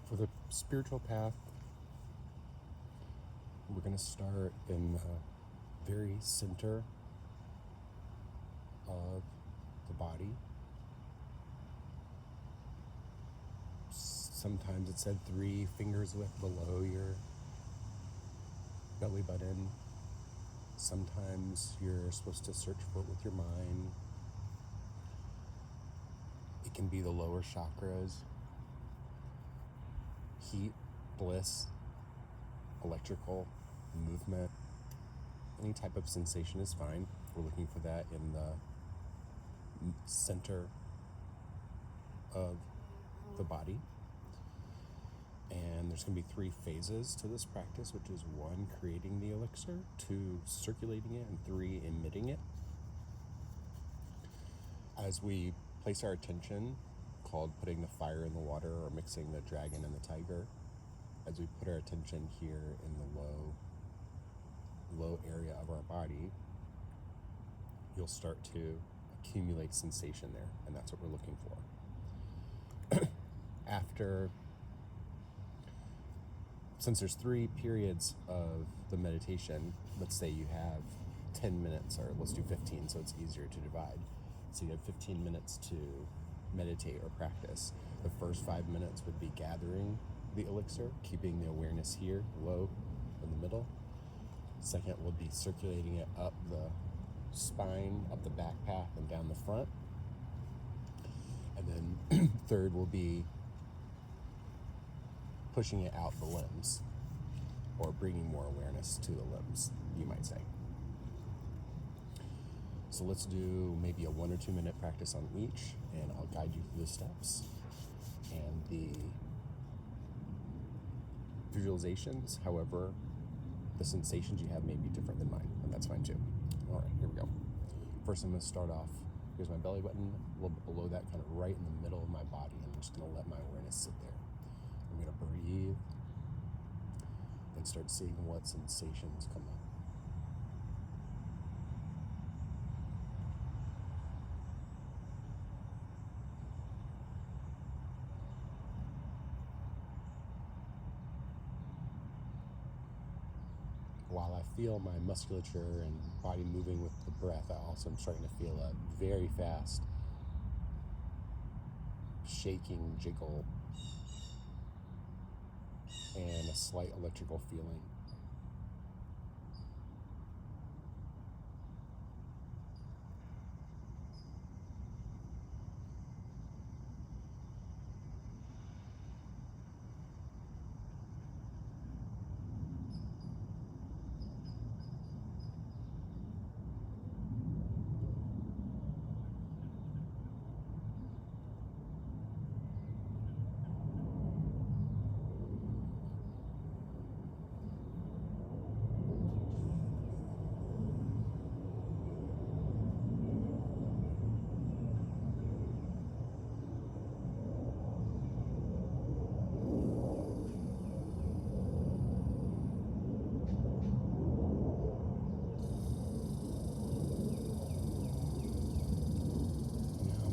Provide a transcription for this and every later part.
For the spiritual path, we're going to start in the very center of the body. Sometimes it's said 3 fingers width below your belly button. Sometimes you're supposed to search for it with your mind. It can be the lower chakras, heat, bliss, electrical, movement. Any type of sensation is fine. We're looking for that in the center of the body. And there's going to be 3 phases to this practice, which is 1, creating the elixir, 2, circulating it, and 3, emitting it. As we place our attention, called putting the fire in the water or mixing the dragon and the tiger, as we put our attention here in the low area of our body, you'll start to accumulate sensation there, and that's what we're looking for. Since there's 3 periods of the meditation, let's say you have 10 minutes, or let's do 15 so it's easier to divide. So you have 15 minutes to meditate or practice. The first 5 minutes would be gathering the elixir, keeping the awareness here, low in the middle. Second would be circulating it up the spine, up the back path, and down the front. And then third will be pushing it out the limbs, or bringing more awareness to the limbs, you might say. So let's do maybe a 1 or 2 minute practice on each, and I'll guide you through the steps. And the visualizations, however, the sensations you have may be different than mine, and that's fine too. All right, here we go. First, I'm going to start off. Here's my belly button, a little bit below that, kind of right in the middle of my body. I'm just going to let my awareness sit there. I'm going to breathe and start seeing what sensations come up. While I feel my musculature and body moving with the breath, I also am starting to feel a very fast shaking, jiggle, and a slight electrical feeling.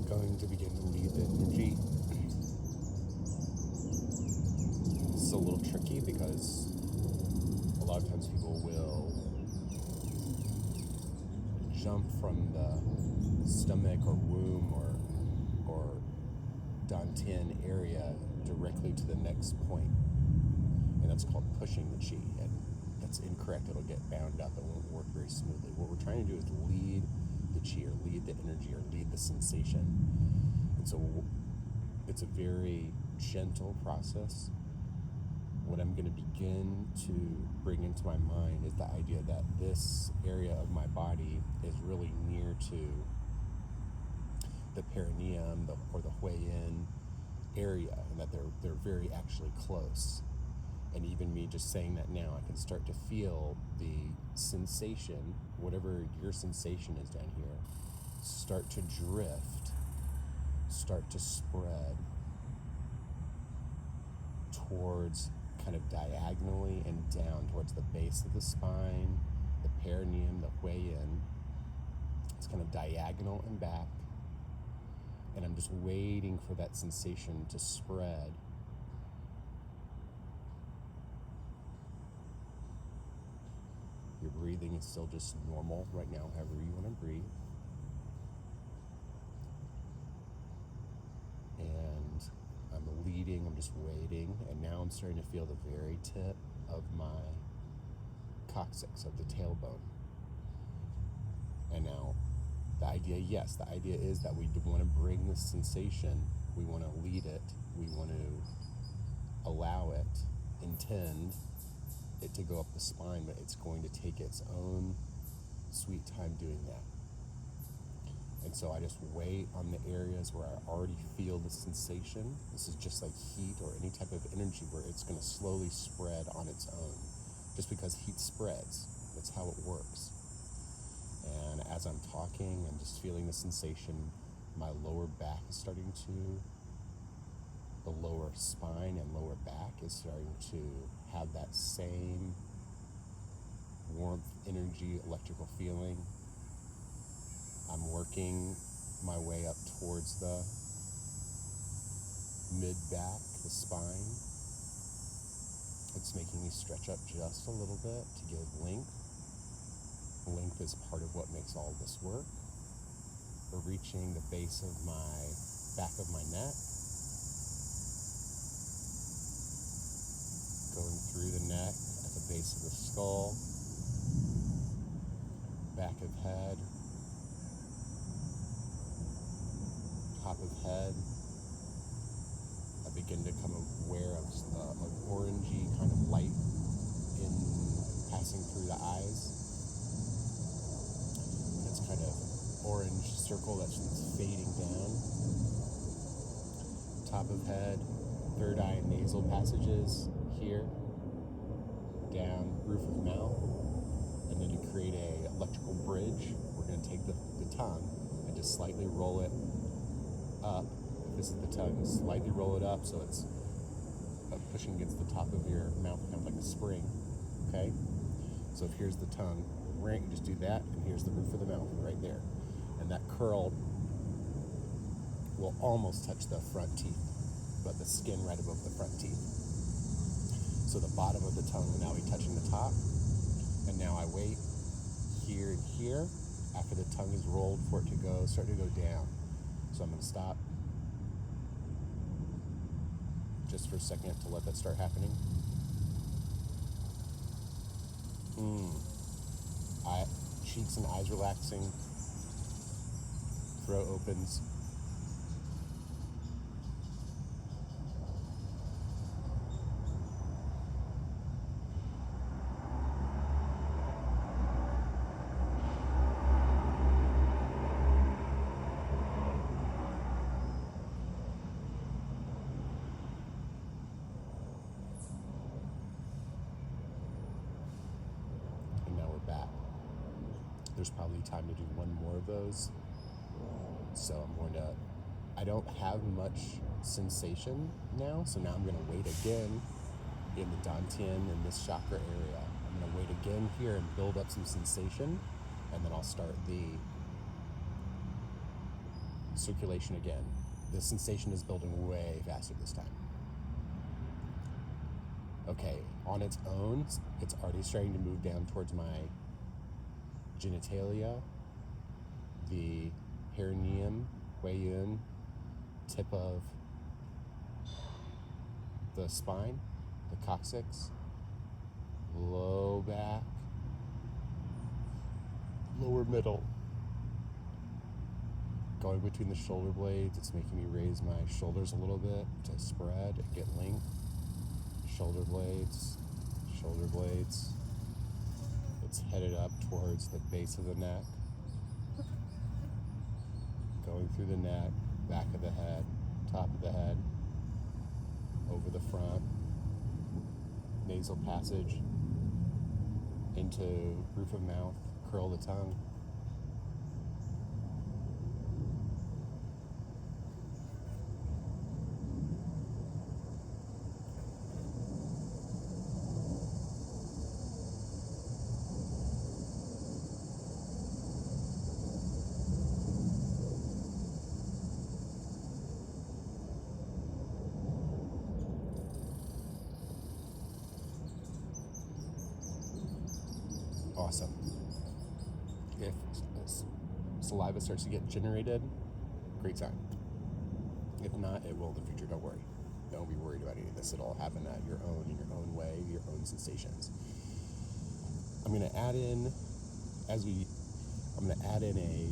Going to begin to lead the energy. It's a little tricky because a lot of times people will jump from the stomach or womb or dantian area directly to the next point, and that's called pushing the chi, and that's incorrect. It'll get bound up. It won't work very smoothly. What we're trying to do is lead the chi, or lead the energy, or lead the sensation. And so it's a very gentle process. What I'm going to begin to bring into my mind is the idea that this area of my body is really near to the perineum, or the Huayin area, and that they're very actually close. And even me just saying that now, I can start to feel the sensation, whatever your sensation is down here, start to drift, start to spread towards, kind of diagonally and down towards the base of the spine, the perineum, the Huayin. It's kind of diagonal and back. And I'm just waiting for that sensation to spread breathing is still just normal right now, however you want to breathe. And I'm leading, I'm just waiting, and now I'm starting to feel the very tip of my coccyx, of the tailbone. And now the idea is that we want to bring this sensation, we want to lead it, we want to allow it, intend it to go up the spine, but it's going to take its own sweet time doing that. And so I just wait on the areas where I already feel the sensation. This is just like heat or any type of energy where it's going to slowly spread on its own. Just because heat spreads, that's how it works. And as I'm talking and just feeling the sensation, my lower back is starting to, the lower spine and lower back is starting to have that same warmth, energy, electrical feeling. I'm working my way up towards the mid-back, the spine. It's making me stretch up just a little bit to give length. Length is part of what makes all this work. We're reaching the base of my back of my neck, going through the neck at the base of the skull, back of head, top of head. I begin to become aware of an orangey kind of light in passing through the eyes. And it's kind of orange circle that's fading down. Top of head, third eye and nasal passages here, down roof of mouth. And then to create a electrical bridge, we're going to take the tongue and just slightly roll it up. This is the tongue. Slightly roll it up so it's pushing against the top of your mouth, kind of like a spring. Okay? So if here's the tongue, you just do that, and here's the roof of the mouth right there. And that curl will almost touch the front teeth, but the skin right above the front teeth. So the bottom of the tongue will now be touching the top. And now I wait here and here after the tongue is rolled for it to start to go down. So I'm going to stop just for a second to let that start happening. Cheeks and eyes relaxing. Throat opens. There's probably time to do one more of those. So I don't have much sensation now, so now I'm going to wait again in the Dantian in this chakra area. I'm going to wait again here and build up some sensation, and then I'll start the circulation again. The sensation is building way faster this time. Okay, on its own, it's already starting to move down towards my genitalia, the perineum, Huiyun, tip of the spine, the coccyx, low back, lower middle, going between the shoulder blades. It's making me raise my shoulders a little bit to spread, get length. Shoulder blades, shoulder blades. It's headed up towards the base of the neck, going through the neck, back of the head, top of the head, over the front, nasal passage, into roof of mouth, curl the tongue. Awesome. If saliva starts to get generated, great sign. If not, it will in the future. Don't worry. Don't be worried about any of this. It'll happen at your own, in your own way, your own sensations. I'm going to add in, I'm going to add in a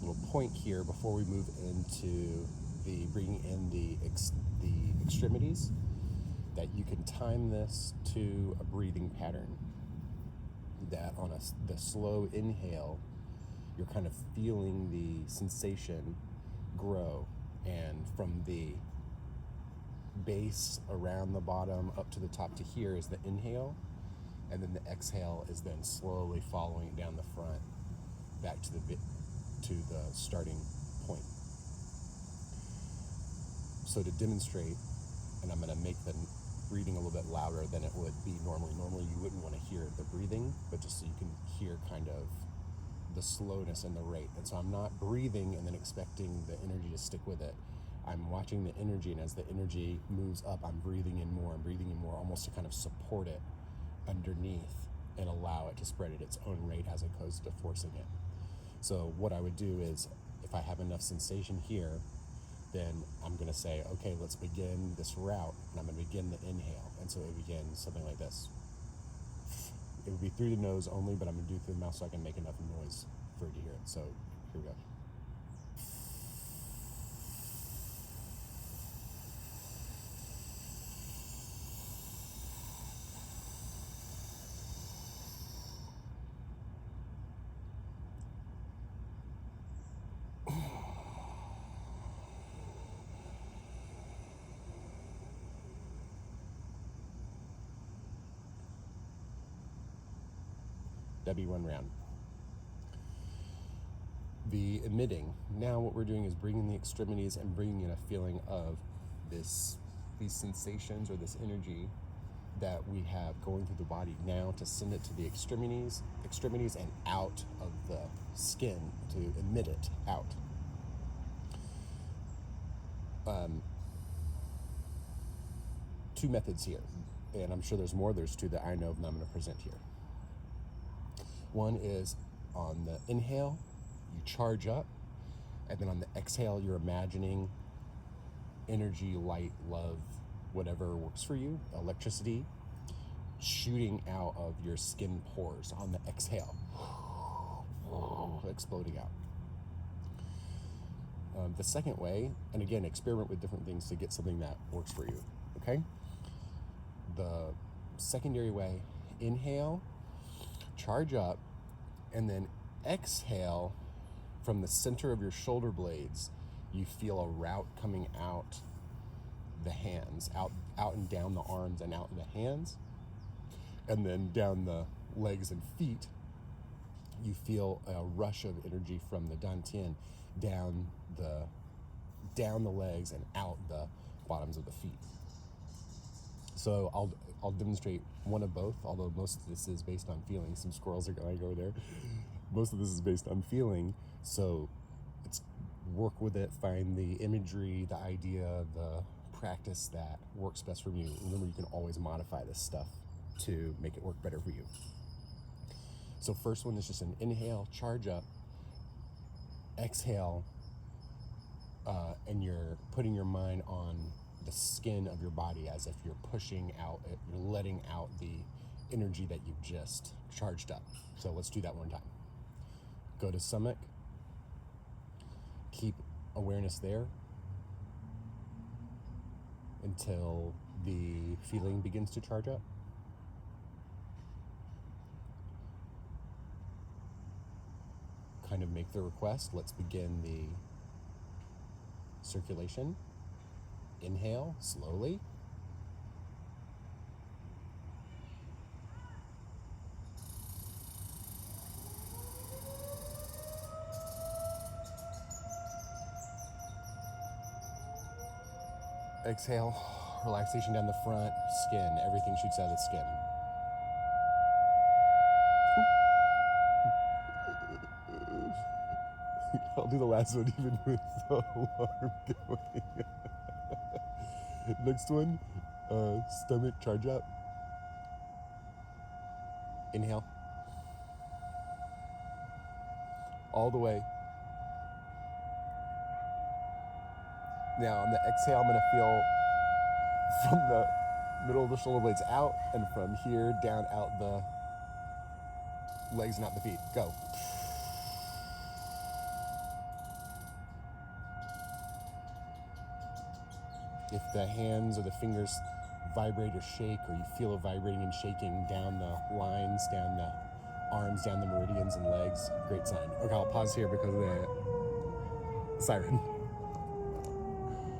little point here before we move into the bringing in the extremities, that you can time this to a breathing pattern. That on the slow inhale, you're kind of feeling the sensation grow, and from the base around the bottom up to the top to here is the inhale, and then the exhale is then slowly following it down the front back to the starting point. So to demonstrate, and I'm going to make the breathing a little bit louder than it would be normally. Normally you wouldn't want to hear the breathing, but just so you can hear kind of the slowness and the rate. And so I'm not breathing and then expecting the energy to stick with it. I'm watching the energy, and as the energy moves up, I'm breathing in more, almost to kind of support it underneath and allow it to spread at its own rate as opposed to forcing it. So what I would do is, if I have enough sensation here, then I'm going to say, okay, let's begin this route, and I'm going to begin the inhale. And so it begins something like this. It would be through the nose only, but I'm going to do it through the mouth so I can make enough noise for you to hear it. So here we go. That'd be one round. The emitting, now what we're doing is bringing the extremities and bringing in a feeling of these sensations or this energy that we have going through the body, now to send it to the extremities and out of the skin, to emit it out. Two methods here, and I'm sure there's more. There's two that I know of and I'm going to present here. One is on the inhale, you charge up, and then on the exhale, you're imagining energy, light, love, whatever works for you, electricity, shooting out of your skin pores on the exhale, exploding out. The second way, and again, experiment with different things to get something that works for you, okay? The secondary way, inhale, charge up, and then exhale from the center of your shoulder blades. You feel a route coming out the hands, out and down the arms and out the hands, and then down the legs and feet. You feel a rush of energy from the dantian down the legs and out the bottoms of the feet. So I'll demonstrate one of both, although most of this is based on feeling. Some squirrels are going to go there. Most of this is based on feeling. So it's work with it, find the imagery, the idea, the practice that works best for you. Remember, you can always modify this stuff to make it work better for you. So first one is just an inhale, charge up, exhale, and you're putting your mind on the skin of your body as if you're pushing out, you're letting out the energy that you've just charged up. So let's do that one time. Go to stomach, keep awareness there until the feeling begins to charge up. Kind of make the request. Let's begin the circulation. Inhale slowly. Exhale, relaxation down the front, skin, everything shoots out of the skin. I'll do the last one even with the alarm going. Next one, stomach charge up. Inhale. All the way. Now on the exhale, I'm going to feel from the middle of the shoulder blades out, and from here down out the legs and out the feet. Go. If the hands or the fingers vibrate or shake, or you feel it vibrating and shaking down the lines, down the arms, down the meridians and legs, great sign. Okay, I'll pause here because of the siren.